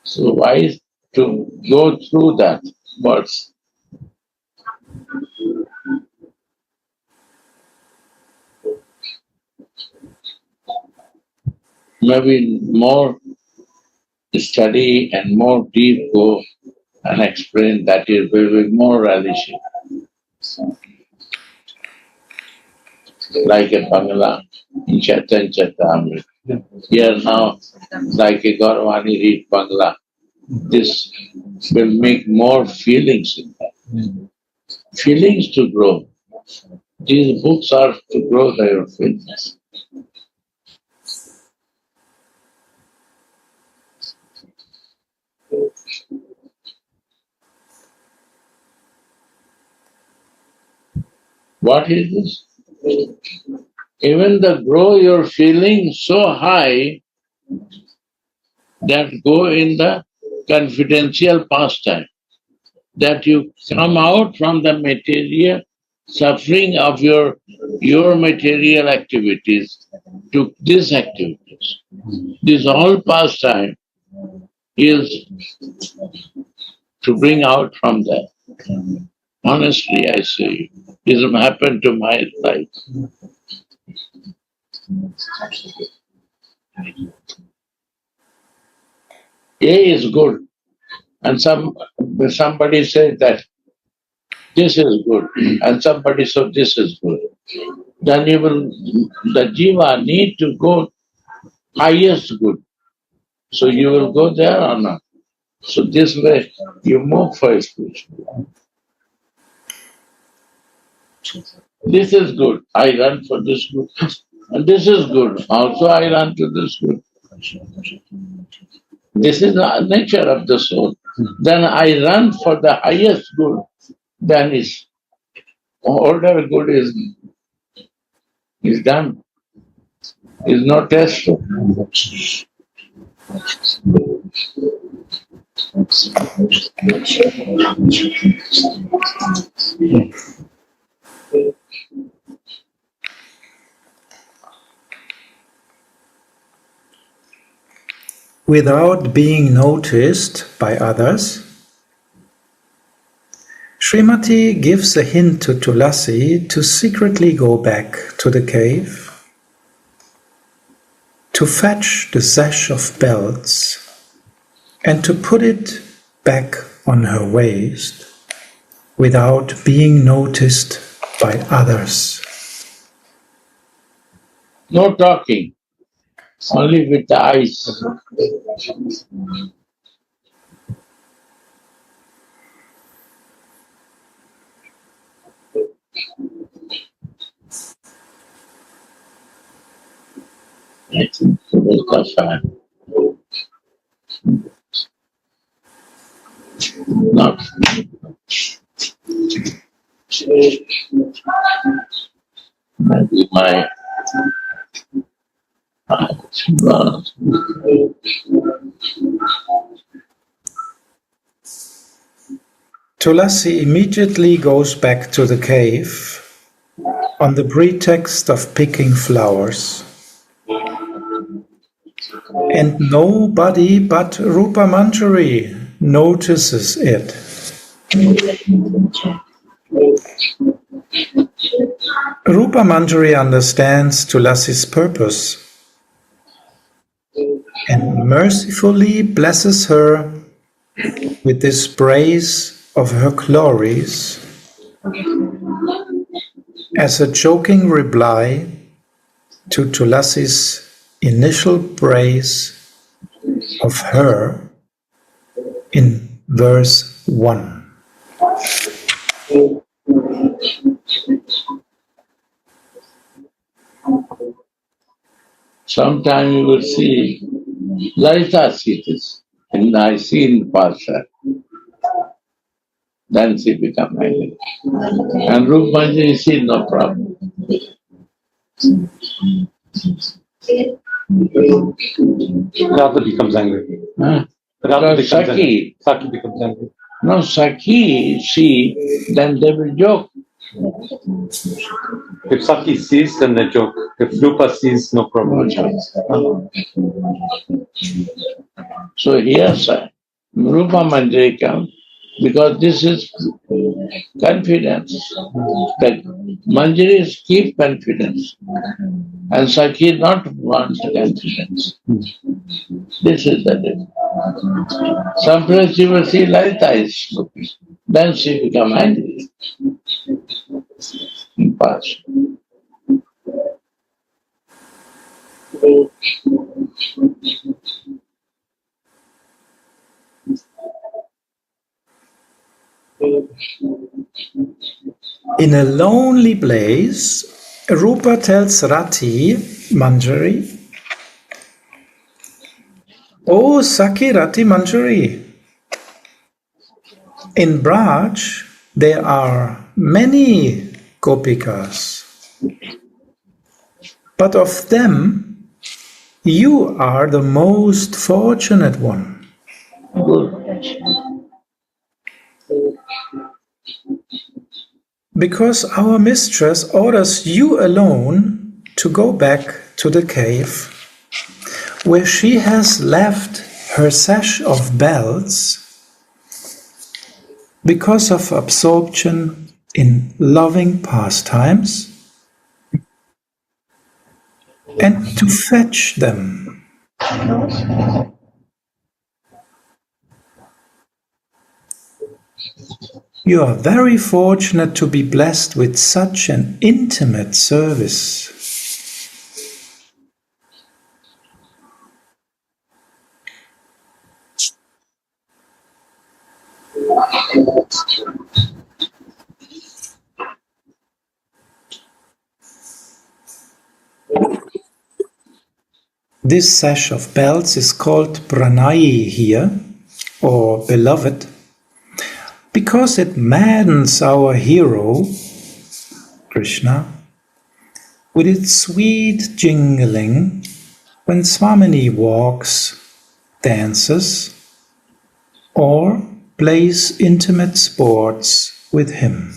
B: So why to go through that words? Maybe more study and more deep go and explain that it will be more relishing. Like a Bangla in Chaitan Chaitamrit. Here now, like a Gauravani read Bangla. This will make more feelings in that. Feelings to grow. These books are to grow their feelings. What is this? Even the grow your feelings so high that go in the confidential pastime, that you come out from the material suffering of your material activities to these activities. This whole pastime is to bring out from that. Honestly, I say, this happened to my life. A is good, and somebody said that this is good, and somebody said this is good. Then the jiva need to go highest good. So you will go there or not? So this way you move for spiritual. This is good. I run for this good. And this is good. Also I run to this good. This is the nature of the soul. Then I run for the highest good. Then is whatever good is done. Is no test.
A: Without being noticed by others, Srimati gives a hint to Tulasi to secretly go back to the cave, to fetch the sash of belts, and to put it back on her waist without being noticed by others.
B: No talking. Only with the eyes. I think Vilapa not maybe my
A: Tulasi immediately goes back to the cave on the pretext of picking flowers. And nobody but Rupa Manjari notices it. Rupa Manjari understands Tulasi's purpose and mercifully blesses her with this praise of her glories as a joking reply to Tulasi's initial praise of her in verse 1.
B: Sometime you will see Lalita see this, and I see in the past. Then she become angry. And Rupa Manjari see no problem.
C: Radha becomes angry.
B: Huh?
C: Radha becomes
B: Saki.
C: angry. Saki becomes angry.
B: No, Saki see, then they will joke.
C: If Saki sees, then they joke. If Rupa sees, no problem.
B: So here, Rupa Manjari comes because this is confidence. That Manjaris keep confidence, and Saki not want confidence. This is the difference. Some place you will see Lalita is stupid. Then she become angry. In past.
A: In a lonely place, Rupa tells Rati Manjari, "Oh Saki Rati Manjari, in Braj there are many gopikas, but of them you are the most fortunate one."
B: Good.
A: Because our mistress orders you alone to go back to the cave where she has left her sash of bells because of absorption in loving pastimes, and to fetch them. You are very fortunate to be blessed with such an intimate service. This sash of bells is called Pranai here, or beloved, because it maddens our hero, Krishna, with its sweet jingling when Swamini walks, dances, or plays intimate sports with him.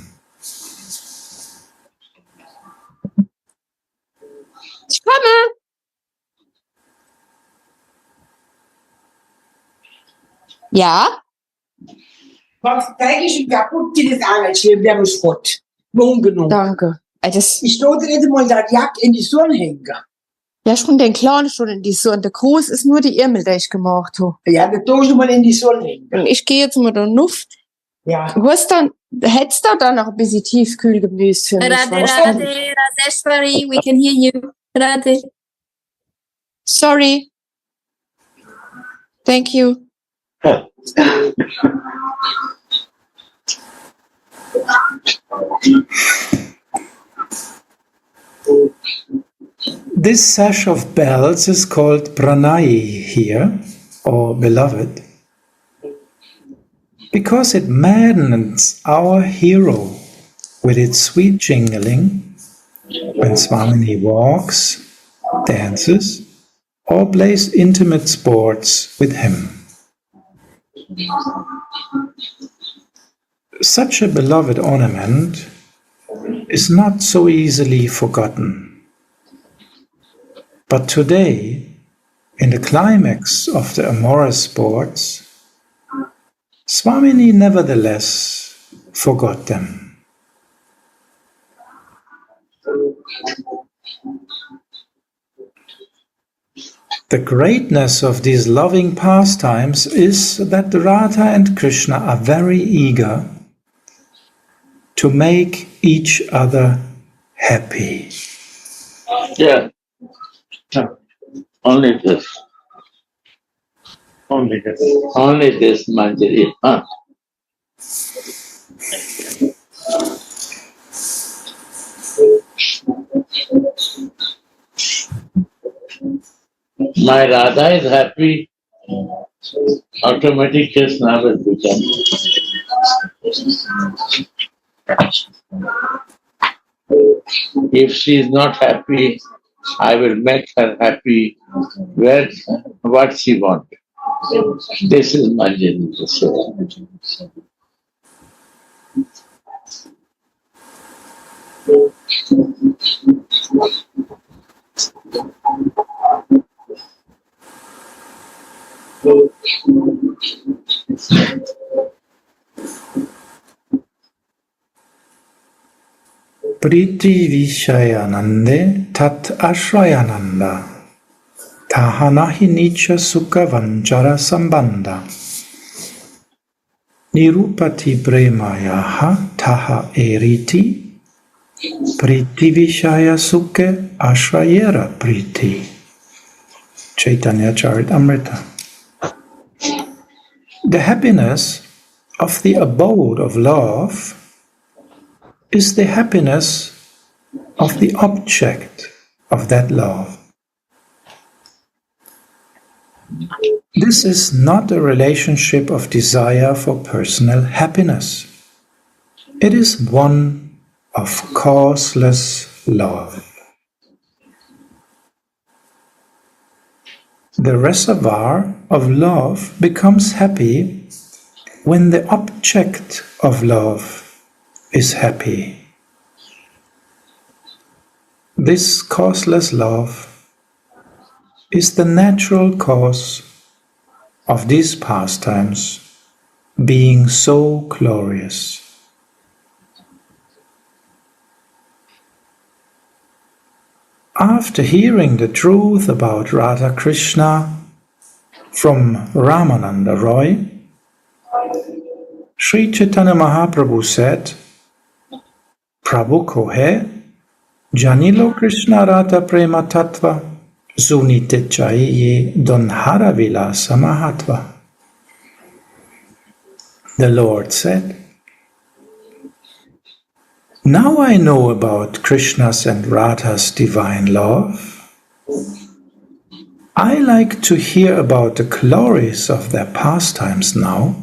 D: Ich komme. Ja?
E: Kijk eens een kapot in het aangeschreven, dat was goed. Gewoon genoeg.
D: Danke. Das,
E: Ich sollte jetzt mal das Jack in die Sonne hängen.
D: ja, schon den Kleinen schon in die Sonne. Der Groß ist nur die Ärmel, die ich gemacht habe.
E: Ja, das tust du mal in die Sonne hängen.
D: Und ich gehe jetzt mal da nuff.
E: Ja.
D: Hättest du da noch ein bisschen Tiefkühlgemüse für mich?
F: Radhe,
D: weißt du?
F: Radhe, Radheshwari, we can hear you. Radhe.
D: Sorry. Thank you.
A: This sash of bells is called Pranai here, or beloved, because it maddens our hero with its sweet jingling when Swamini walks, dances, or plays intimate sports with him. Such a beloved ornament is not so easily forgotten. But today, in the climax of the amorous sports, Swamini nevertheless forgot them. The greatness of these loving pastimes is that Radha and Krishna are very eager to make each other happy.
B: Yeah. Only this.
C: Only this.
B: Only this Manjari. Huh? My Radha is happy, automatic Krishna will become. If she is not happy, I will make her happy where what she wants. This is Manjari.
A: Priti Vishayanande Tat Ashrayananda Tahanahi Nicha Sukha Vanchara Sambandha Nirupati Premayaha Taha Eriti Priti Vishaya Sukhe Ashrayera Priti. Chaitanya Charitamrita. The happiness of the abode of love is the happiness of the object of that love. This is not a relationship of desire for personal happiness. It is one of causeless love. The reservoir of love becomes happy when the object of love is happy. This causeless love is the natural cause of these pastimes being so glorious. After hearing the truth about Radha Krishna from Ramananda Roy, Sri Chaitanya Mahaprabhu said, Prabhu ko hai, Janilo Krishna Radha Prema Tattva, Sunite Chahiye Donhara Vilasa Mahatva. The Lord said, now I know about Krishna's and Radha's divine love. I like to hear about the glories of their pastimes now.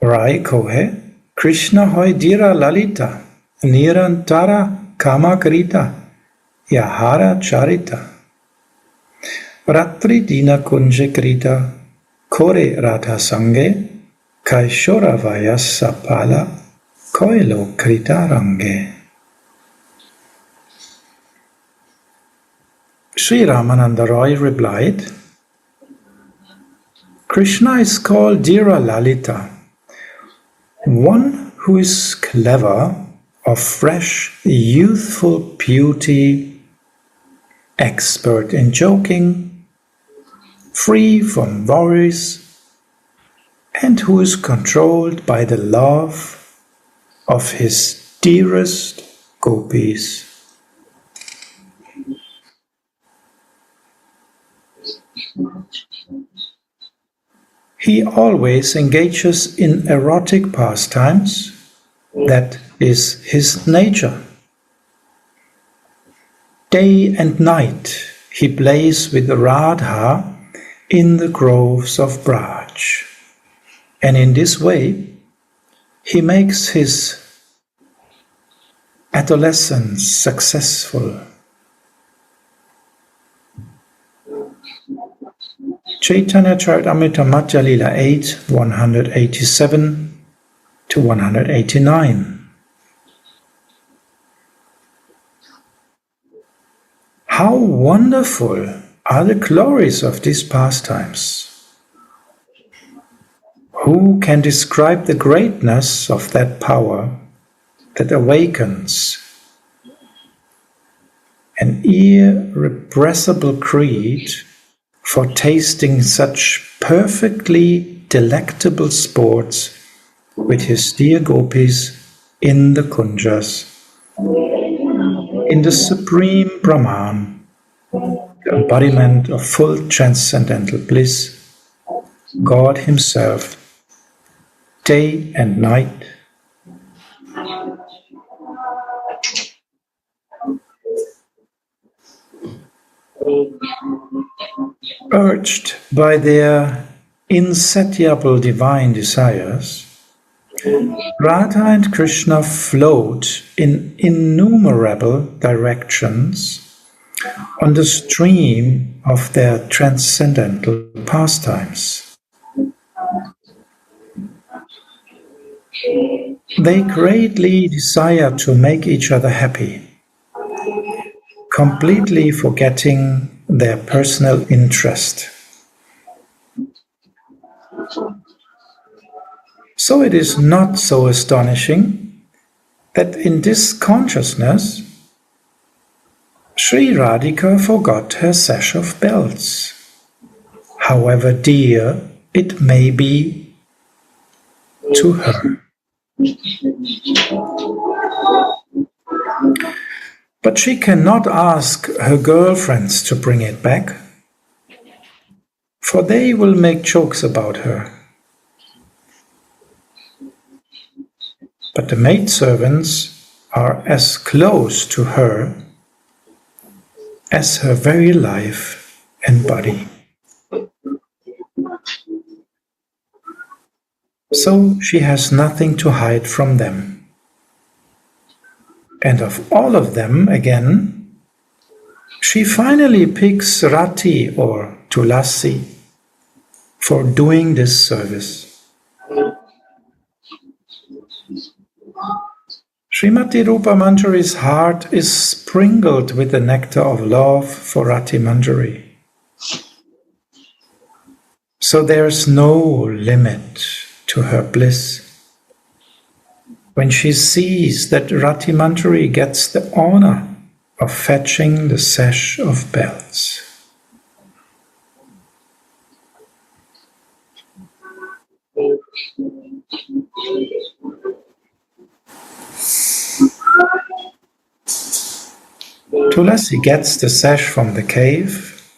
A: Rai ko hai, Krishna hoy dira lalita, nirantara kama krita, yahara charita. Ratri dina kunje krita, kore radha sange, kaishora vayasa pala, koilo krita range. Sri Ramananda Roy replied, Krishna is called Dira Lalita, one who is clever, of fresh, youthful beauty, expert in joking, free from worries, and who is controlled by the love of his dearest gopis. He always engages in erotic pastimes. That is his nature. Day and night he plays with Radha in the groves of Braj. And in this way he makes his adolescence successful. Chaitanya Charitamrita Madhya Lila 8, 187 to 189. How wonderful are the glories of these pastimes! Who can describe the greatness of that power that awakens an irrepressible greed for tasting such perfectly delectable sports with his dear gopis in the kunjas, in the supreme Brahman, the embodiment of full transcendental bliss, God himself, day and night. Urged by their insatiable divine desires, Radha and Krishna float in innumerable directions on the stream of their transcendental pastimes. They greatly desire to make each other happy, completely forgetting their personal interest. So it is not so astonishing that in this consciousness Sri Radhika forgot her sash of bells, however dear it may be to her. But she cannot ask her girlfriends to bring it back, for they will make jokes about her. But the maidservants are as close to her as her very life and body. So she has nothing to hide from them. And of all of them, again, she finally picks Rati or Tulasi for doing this service. Srimati Rupa Manjari's heart is sprinkled with the nectar of love for Rati Manjari. So there's no limit to her bliss when she sees that Rati Manjari gets the honor of fetching the sash of bells. Tulasi gets the sash from the cave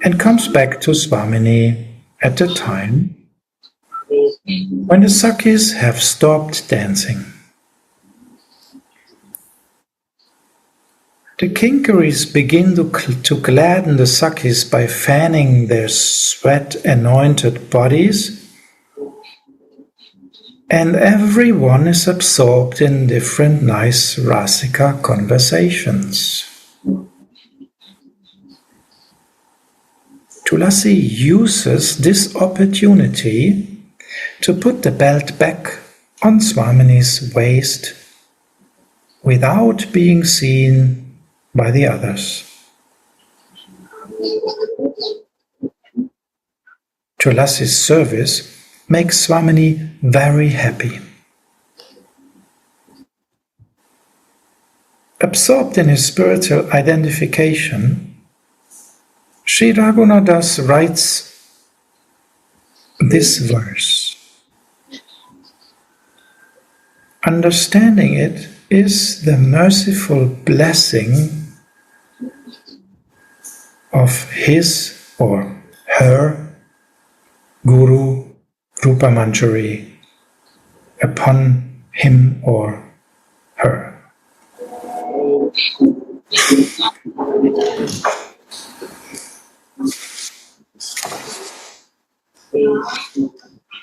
A: and comes back to Swamini at the time when the Sakis have stopped dancing. The Kinkaris begin to gladden the Sakis by fanning their sweat-anointed bodies, and everyone is absorbed in different nice Rasika conversations. Tulasi uses this opportunity to put the belt back on Swamini's waist without being seen by the others. Tulasi's service makes Swamini very happy. Absorbed in his spiritual identification, Sri Raghunadas writes this verse. Understanding it is the merciful blessing of his or her Guru Rupamanjari upon him or her.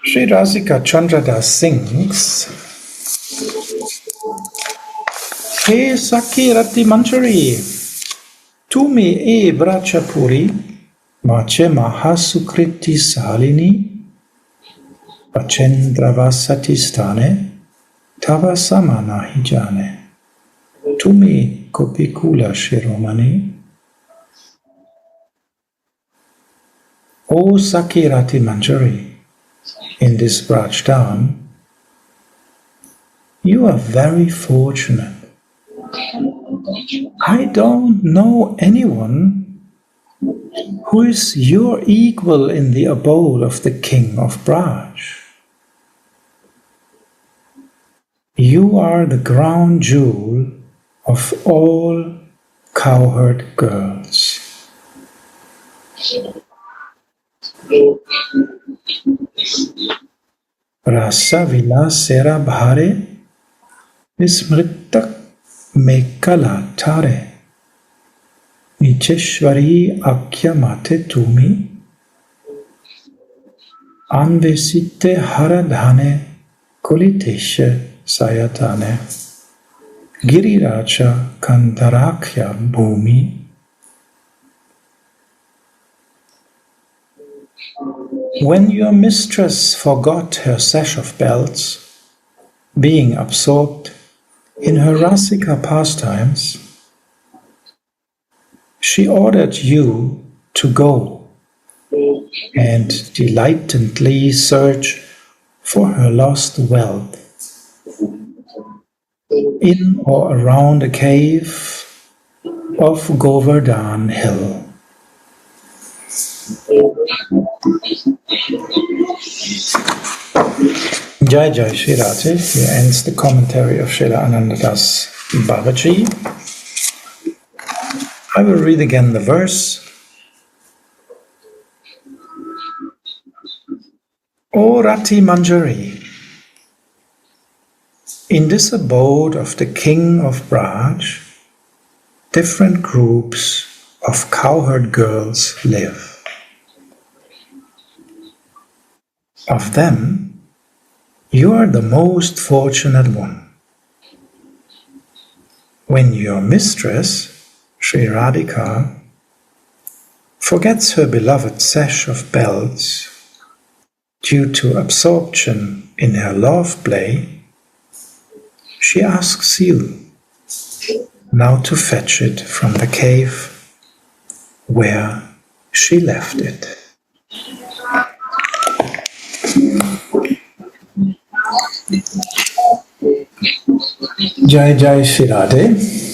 A: Sri Rasika Chandradas sings, He Saki Rati Manjari, Tumi e Brachapuri, Mache Mahasukriti Salini, Pachendravasati Stane, Tava Samana Hijane, Tumi Kopikula Shiromani. O Sakirati Manjari, in this Braj Dhan, you are very fortunate. I don't know anyone who is your equal in the abode of the King of Braj. You are the crown jewel of all cowherd girls. Rasa vilasera bhare vismritak mekala thare nicheshwari akya mate tumi anvesite haradhane kuliteshe sayatane giriracha kandarakya bhumi. When your mistress forgot her sash of belts, being absorbed in her Rasika pastimes, she ordered you to go and delightedly search for her lost wealth in or around the cave of Govardhan Hill. Jai Jai Shri Radhe. Here ends the commentary of Srila Anandadas Babaji. I will read again the verse. O Rati Manjari, in this abode of the King of Braj, different groups of cowherd girls live. Of them, you are the most fortunate one. When your mistress, Sri Radhika, forgets her beloved sash of belts due to absorption in her love play, she asks you now to fetch it from the cave where she left it. Jai Jai Shri Radhe.